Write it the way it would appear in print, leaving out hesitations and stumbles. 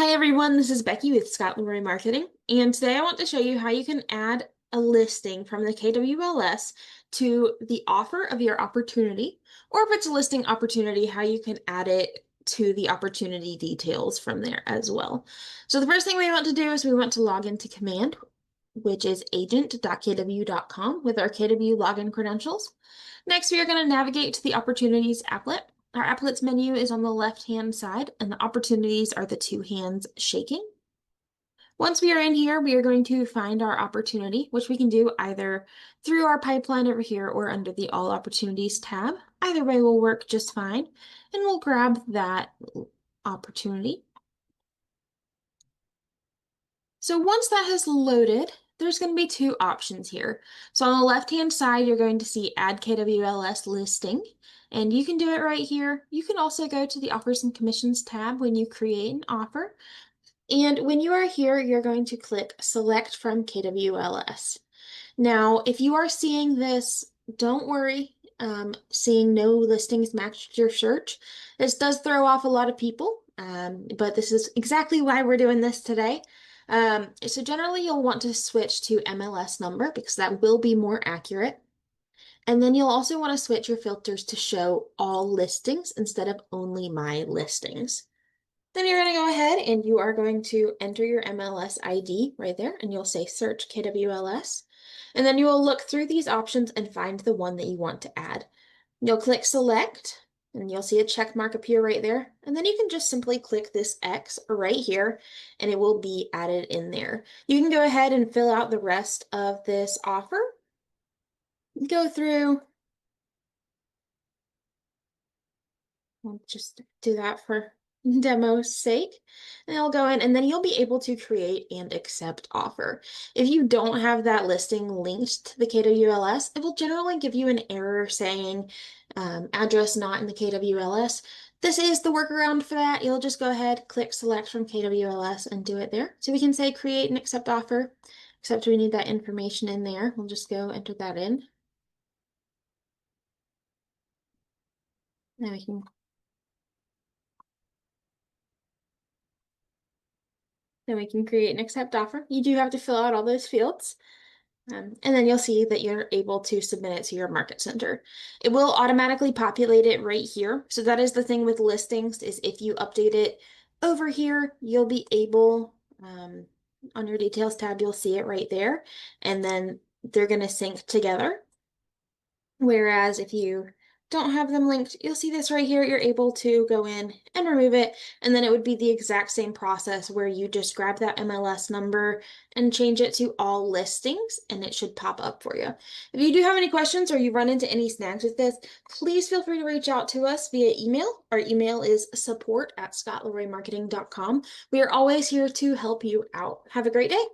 Hi everyone, this is Becky with Scott Leroy Marketing, and today I want to show you how you can add a listing from the KWLS to the offer of your opportunity, or if it's a listing opportunity, how you can add it to the opportunity details from there as well. So the first thing we want to do is we want to log into Command, which is agent.kw.com with our KW login credentials. Next, we are going to navigate to the Opportunities applet. Our applets menu is on the left-hand side, and the opportunities are the two hands shaking. Once we are in here, we are going to find our opportunity, which we can do either through our pipeline over here or under the All Opportunities tab. Either way will work just fine, and we'll grab that opportunity. So once that has loaded, there's going to be two options here. So on the left-hand side, you're going to see Add KWLS Listing, and you can do it right here. You can also go to the Offers and Commissions tab when you create an offer. And when you are here, you're going to click Select from KWLS. Now, if you are seeing this, don't worry, seeing no listings matched your search. This does throw off a lot of people, but this is exactly why we're doing this today. So generally you'll want to switch to MLS number because that will be more accurate. And then you'll also want to switch your filters to show all listings instead of only my listings. Then you're going to go ahead and you are going to enter your MLS ID right there, and you'll say search KWLS. And then you will look through these options and find the one that you want to add. You'll click select, and you'll see a check mark appear right there. And then you can just simply click this X right here, and it will be added in there. You can go ahead and fill out the rest of this offer. Go through. I'll just do that for demo's sake. And I'll go in and then you'll be able to create and accept offer. If you don't have that listing linked to the KWLS, it will generally give you an error saying address not in the KWLS. This is the workaround for that. You'll just go ahead, click select from KWLS and do it there. So we can say create and accept offer, except we need that information in there. We'll just go enter that in. Now we can create and accept offer. You do have to fill out all those fields. And then you'll see that you're able to submit it to your market center. It will automatically populate it right here. So that is the thing with listings, is if you update it over here, you'll be able, on your details tab, you'll see it right there. And then they're going to sync together. Whereas if you don't have them linked, you'll see this right here. You're able to go in and remove it. And then it would be the exact same process where you just grab that MLS number and change it to all listings, and it should pop up for you. If you do have any questions or you run into any snags with this, please feel free to reach out to us via email. Our email is support@scottleroymarketing.com. We are always here to help you out. Have a great day.